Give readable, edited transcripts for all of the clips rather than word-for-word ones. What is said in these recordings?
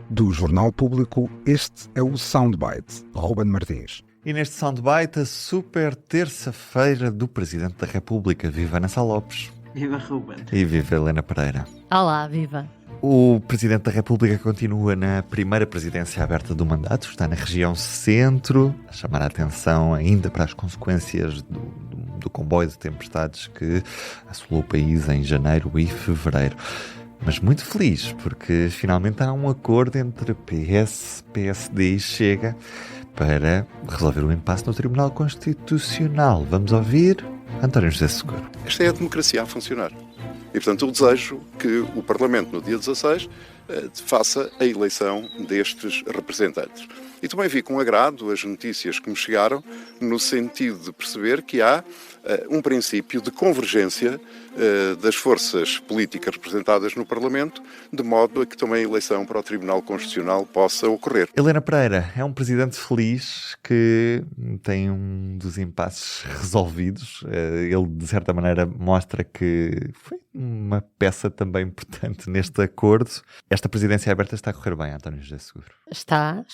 Do Jornal Público, este é o Soundbite, Ruben Martins. E neste Soundbite, a super terça-feira do Presidente da República. Viva Ana Sá Lopes. Viva Ruben. E viva Helena Pereira. Olá, viva. O Presidente da República continua na primeira presidência aberta do mandato, está na região centro, a chamar a atenção ainda para as consequências do comboio de tempestades que assolou o país em janeiro e fevereiro. Mas muito feliz, porque finalmente há um acordo entre PS, PSD e Chega para resolver o impasse no Tribunal Constitucional. Vamos ouvir António José Seguro. Esta é a democracia a funcionar. E, portanto, eu desejo que o Parlamento, no dia 16, faça a eleição destes representantes. E também vi com agrado as notícias que me chegaram no sentido de perceber que há um princípio de convergência das forças políticas representadas no Parlamento, de modo a que também a eleição para o Tribunal Constitucional possa ocorrer. Helena Pereira é um presidente feliz que tem um dos impasses resolvidos. Ele, de certa maneira, mostra que foi uma peça também importante neste acordo. Esta presidência aberta está a correr bem, António José Seguro? Está.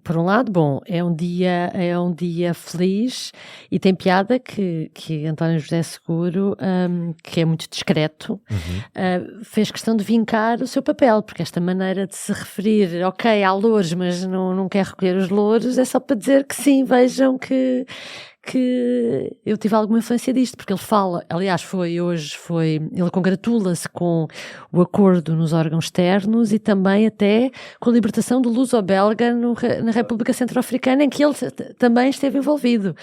Por um lado, bom, é um dia feliz e tem piada que António José Seguro, que é muito discreto, fez questão de vincar o seu papel, porque esta maneira de se referir, ok, há louros, mas não quer recolher os louros, é só para dizer que sim, vejam que eu tive alguma influência disto, porque ele fala, aliás, ele congratula-se com o acordo nos órgãos externos e também até com a libertação do luso-belga na República Centro-Africana, em que ele também esteve envolvido.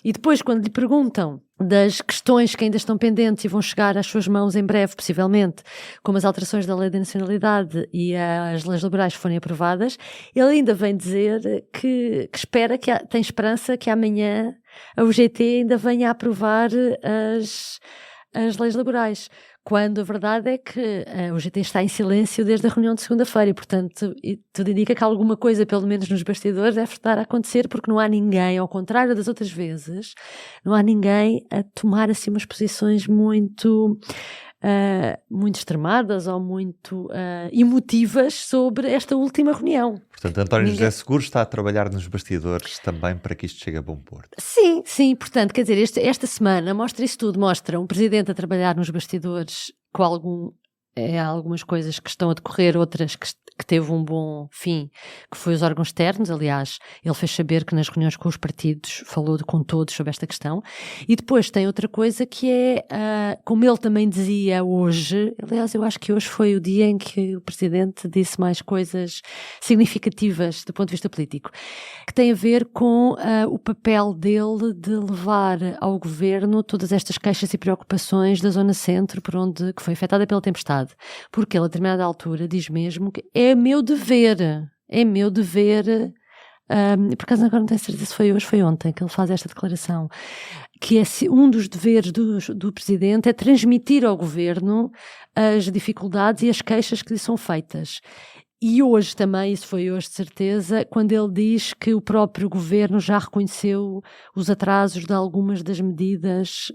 E depois, quando lhe perguntam das questões que ainda estão pendentes e vão chegar às suas mãos em breve, possivelmente, como as alterações da lei da nacionalidade e as leis laborais forem aprovadas, ele ainda vem dizer que espera, tem esperança que amanhã a UGT ainda venha a aprovar as leis laborais, quando a verdade é que a UGT está em silêncio desde a reunião de segunda-feira e, portanto, tudo indica que alguma coisa, pelo menos nos bastidores, deve estar a acontecer, porque não há ninguém, ao contrário das outras vezes, não há ninguém a tomar assim umas posições muito extremadas ou muito emotivas sobre esta última reunião. Portanto, António José Seguro está a trabalhar nos bastidores também para que isto chegue a bom porto. Sim, portanto, quer dizer, esta semana mostra isso tudo, mostra um presidente a trabalhar nos bastidores com algumas coisas que estão a decorrer, outras que teve um bom fim, que foi os órgãos externos. Aliás, ele fez saber que nas reuniões com os partidos falou com todos sobre esta questão. E depois tem outra coisa que é, como ele também dizia hoje, aliás, eu acho que hoje foi o dia em que o Presidente disse mais coisas significativas do ponto de vista político, que tem a ver com o papel dele de levar ao Governo todas estas queixas e preocupações da Zona Centro, que foi afetada pela tempestade. Porque ele, a determinada altura, diz mesmo que é meu dever, por acaso agora não tenho certeza se foi hoje, foi ontem que ele faz esta declaração, que um dos deveres do Presidente é transmitir ao Governo as dificuldades e as queixas que lhe são feitas. E hoje também, isso foi hoje de certeza, quando ele diz que o próprio Governo já reconheceu os atrasos de algumas das medidas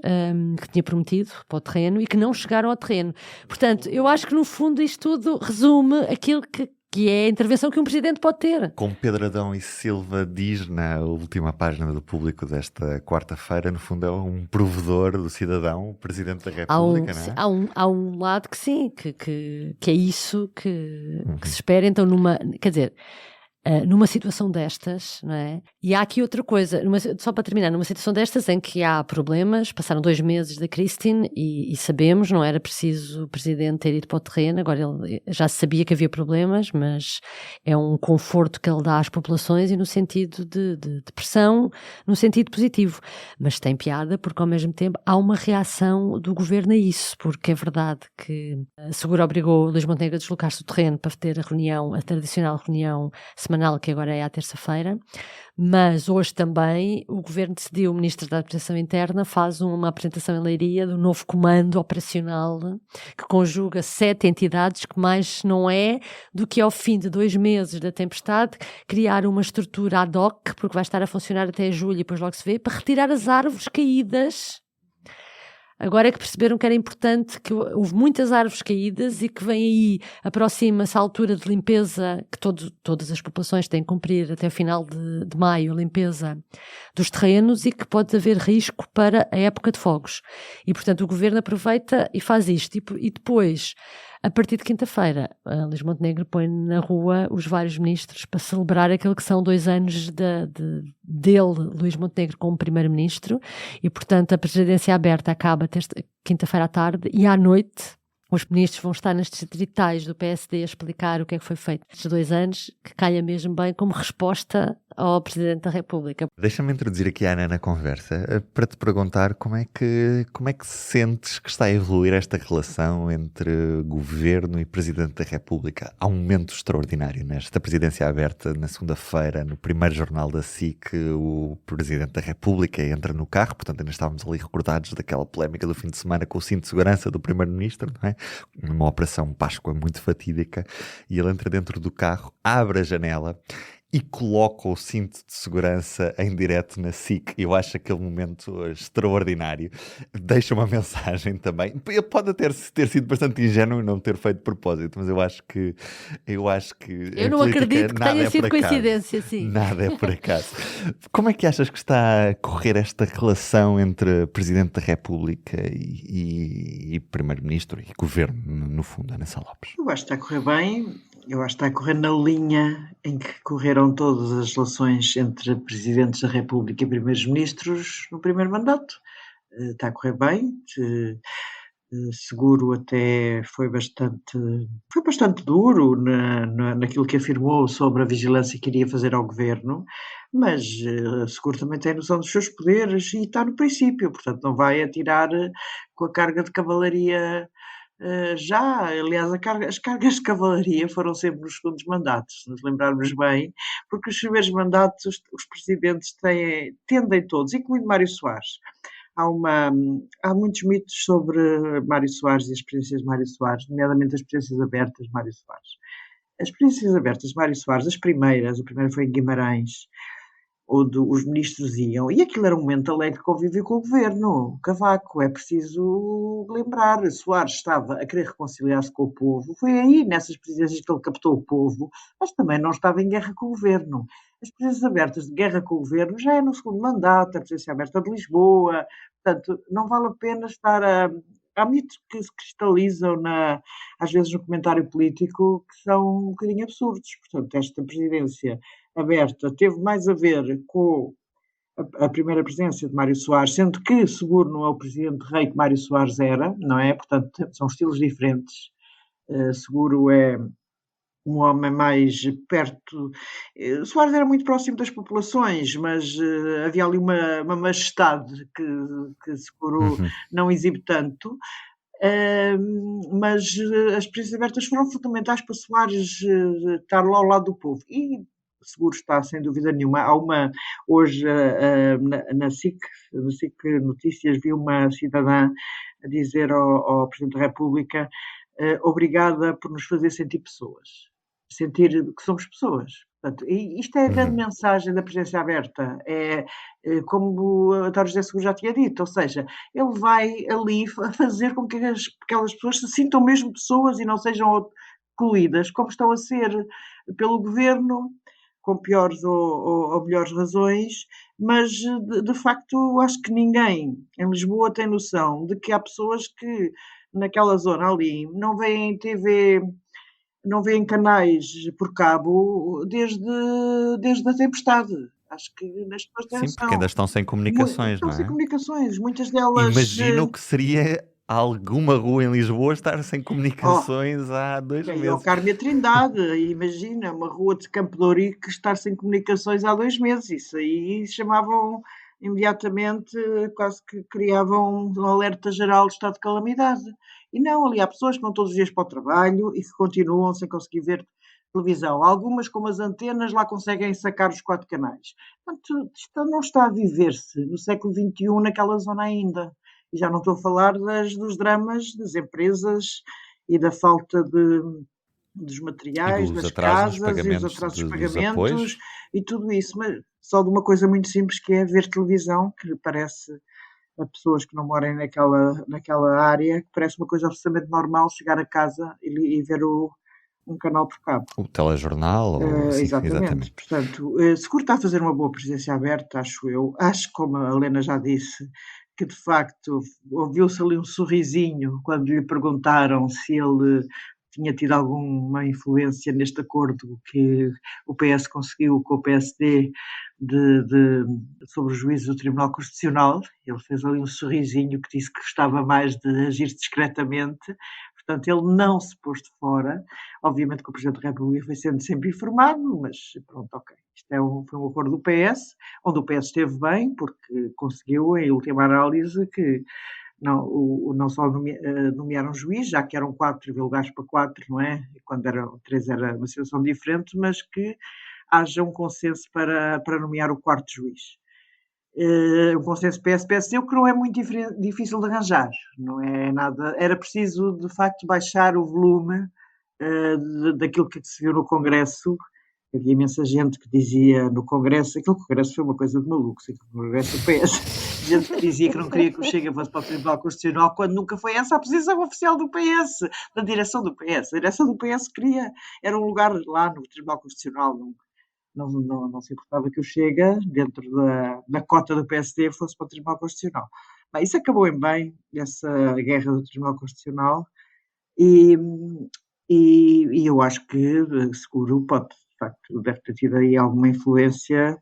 que tinha prometido para o terreno e que não chegaram ao terreno. Portanto, eu acho que no fundo isto tudo resume aquilo que é a intervenção que um Presidente pode ter. Como Pedro Adão e Silva diz na última página do Público desta quarta-feira, no fundo é um provedor do cidadão, o Presidente da República, não é? Há um lado que sim, que é isso que se espera. Então, numa situação destas, não é? E há aqui outra coisa, só para terminar, numa situação destas em que há problemas, passaram 2 meses da Christine e sabemos, não era preciso o Presidente ter ido para o terreno, agora ele já sabia que havia problemas, mas é um conforto que ele dá às populações e no sentido de pressão, no sentido positivo. Mas tem piada porque ao mesmo tempo há uma reação do Governo a isso, porque é verdade que a Seguro obrigou Luís Montenegro a deslocar-se do terreno para ter a tradicional reunião semanal, que agora é à terça-feira, mas hoje também o Governo decidiu, o Ministro da Administração Interna faz uma apresentação em Leiria do novo comando operacional que conjuga 7 entidades, que mais não é do que ao fim de 2 meses da tempestade criar uma estrutura ad hoc, porque vai estar a funcionar até julho e depois logo se vê, para retirar as árvores caídas Agora é que perceberam que era importante, que houve muitas árvores caídas e que vem aí, aproxima-se a altura de limpeza, que todas as populações têm que cumprir até o final de maio, a limpeza dos terrenos, e que pode haver risco para a época de fogos. E, portanto, o governo aproveita e faz isto. E depois, a partir de quinta-feira, Luís Montenegro põe na rua os vários ministros para celebrar aquilo que são 2 anos dele, Luís Montenegro, como primeiro-ministro, e, portanto, a presidência aberta acaba quinta-feira à tarde, e à noite os ministros vão estar nas distritais do PSD a explicar o que é que foi feito estes 2 anos, que calha mesmo bem como resposta ao Presidente da República. Deixa-me introduzir aqui a Ana na conversa para te perguntar como é que sentes que está a evoluir esta relação entre Governo e Presidente da República. Há um momento extraordinário nesta presidência aberta, na segunda-feira, no primeiro jornal da SIC, o Presidente da República entra no carro, portanto ainda estávamos ali recordados daquela polémica do fim de semana com o cinto de segurança do Primeiro-Ministro, não é? Uma operação Páscoa muito fatídica, e ele entra dentro do carro, abre a janela e coloca o cinto de segurança em direto na SIC. Eu acho aquele momento extraordinário. Deixa uma mensagem também. Ele pode até ter sido bastante ingênuo e não ter feito de propósito, mas eu acho que Eu não acredito que tenha sido coincidência, sim. Nada é por acaso. Como é que achas que está a correr esta relação entre Presidente da República e Primeiro-Ministro e Governo, no fundo, Ana Sá Lopes? Eu acho que está a correr bem. Eu acho que está a correr na linha em que correram todas as relações entre Presidentes da República e Primeiros-Ministros no primeiro mandato. Está a correr bem. Seguro até foi bastante duro naquilo que afirmou sobre a vigilância que iria fazer ao Governo, mas Seguro também tem noção dos seus poderes e está no princípio, portanto não vai atirar com a carga de cavalaria. Aliás, as cargas de cavalaria foram sempre nos segundos mandatos, se nos lembrarmos bem, porque os primeiros mandatos os presidentes tendem todos, incluindo Mário Soares. Há muitos mitos sobre Mário Soares e as experiências de Mário Soares, nomeadamente as experiências abertas de Mário Soares. As experiências abertas de Mário Soares, a primeira foi em Guimarães, onde os ministros iam, e aquilo era um momento alegre de convívio com o governo. Cavaco, é preciso lembrar, Soares estava a querer reconciliar-se com o povo, foi aí, nessas presidências, que ele captou o povo, mas também não estava em guerra com o governo. As presidências abertas de guerra com o governo já é no segundo mandato, a presidência aberta de Lisboa, portanto, não vale a pena estar a... Há mitos que se cristalizam, às vezes, no comentário político, que são um bocadinho absurdos. Portanto, esta presidência aberta teve mais a ver com a primeira presidência de Mário Soares, sendo que Seguro não é o presidente rei que Mário Soares era, não é? Portanto, são estilos diferentes. Seguro é um homem mais perto. Soares era muito próximo das populações, mas havia ali uma majestade que Seguro não exibe tanto. Mas as presidências abertas foram fundamentais para Soares estar lá ao lado do povo. E Seguro está, sem dúvida nenhuma. Há hoje na SIC Notícias, vi uma cidadã a dizer ao Presidente da República: obrigada por nos fazer sentir pessoas, sentir que somos pessoas. Portanto, isto é a grande mensagem da presidência aberta, como o António José Seguro já tinha dito, ou seja, ele vai ali fazer com que aquelas pessoas se sintam mesmo pessoas e não sejam excluídas, como estão a ser pelo governo, com piores ou melhores razões, mas de facto acho que ninguém em Lisboa tem noção de que há pessoas que naquela zona ali não veem TV, não veem canais por cabo desde a tempestade. Acho que nas pessoas têm noção. Sim, porque ainda estão sem comunicações, não é? Estão sem comunicações, muitas delas... Imagino que seria alguma rua em Lisboa estar sem comunicações há 2 meses. O Carme Trindade, imagina, uma rua de Campo de Ourique estar sem comunicações há 2 meses. Isso aí chamavam imediatamente, quase que criavam um alerta geral de estado de calamidade. E não, ali há pessoas que vão todos os dias para o trabalho e que continuam sem conseguir ver televisão. Algumas, como as antenas, lá conseguem sacar os 4 canais. Portanto, isto não está a viver-se no século XXI naquela zona ainda. E já não estou a falar dos dramas das empresas e da falta dos materiais, das casas, e os atrasos dos pagamentos e tudo isso. Mas só de uma coisa muito simples, que é ver televisão, que parece a pessoas que não morem naquela área, que parece uma coisa absolutamente normal chegar a casa e ver um canal por cabo. O telejornal? Sim, Exatamente. Portanto, Seguro está a fazer uma boa presidência aberta, acho eu. Acho, como a Helena já disse, que de facto ouviu-se ali um sorrisinho quando lhe perguntaram se ele tinha tido alguma influência neste acordo que o PS conseguiu com o PSD sobre o juízo do Tribunal Constitucional. Ele fez ali um sorrisinho que disse que gostava mais de agir discretamente. Portanto, ele não se pôs de fora. Obviamente que o Presidente da República foi sendo sempre informado, mas pronto, ok. Isto foi um acordo do PS, onde o PS esteve bem, porque conseguiu, em última análise, que não só nomearam um juiz, já que eram 4 lugares para 4, não é? Quando eram 3 era uma situação diferente, mas que haja um consenso para nomear o 4º juiz. Um consenso PS-PSD, o que não é muito difícil de arranjar, não é nada. Era preciso, de facto, baixar o volume daquilo que se viu no Congresso. Havia imensa gente que dizia no Congresso, aquele Congresso foi uma coisa de maluco, o Congresso do PS, gente que dizia que não queria que o Chega fosse para o Tribunal Constitucional, quando nunca foi essa a posição oficial do PS, da direção do PS. A direção do PS queria, era um lugar lá no Tribunal Constitucional, não se importava que o Chega, dentro da cota do PSD, fosse para o Tribunal Constitucional. Bem, isso acabou em bem, essa guerra do Tribunal Constitucional, e eu acho que Seguro pode, de facto, deve ter tido aí alguma influência,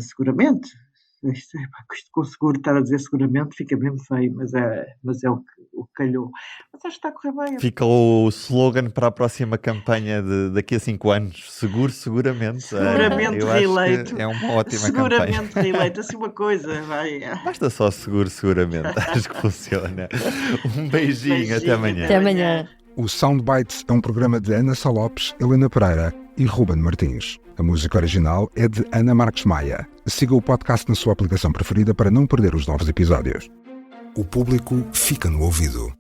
seguramente. Isto com Seguro, estar a dizer seguramente, fica mesmo feio, mas é o que calhou. Mas acho que está a correr bem. Fica o slogan para a próxima campanha daqui a 5 anos. Seguramente. Seguramente reeleito. É uma ótima campanha. Seguramente reeleito. Assim uma coisa, vai. Basta só seguramente. Acho que funciona. Um beijinho, até amanhã. Até amanhã. O Soundbites é um programa de Ana Sá Lopes, Helena Pereira e Ruben Martins. A música original é de Ana Marques Maia. Siga o podcast na sua aplicação preferida para não perder os novos episódios. O público fica no ouvido.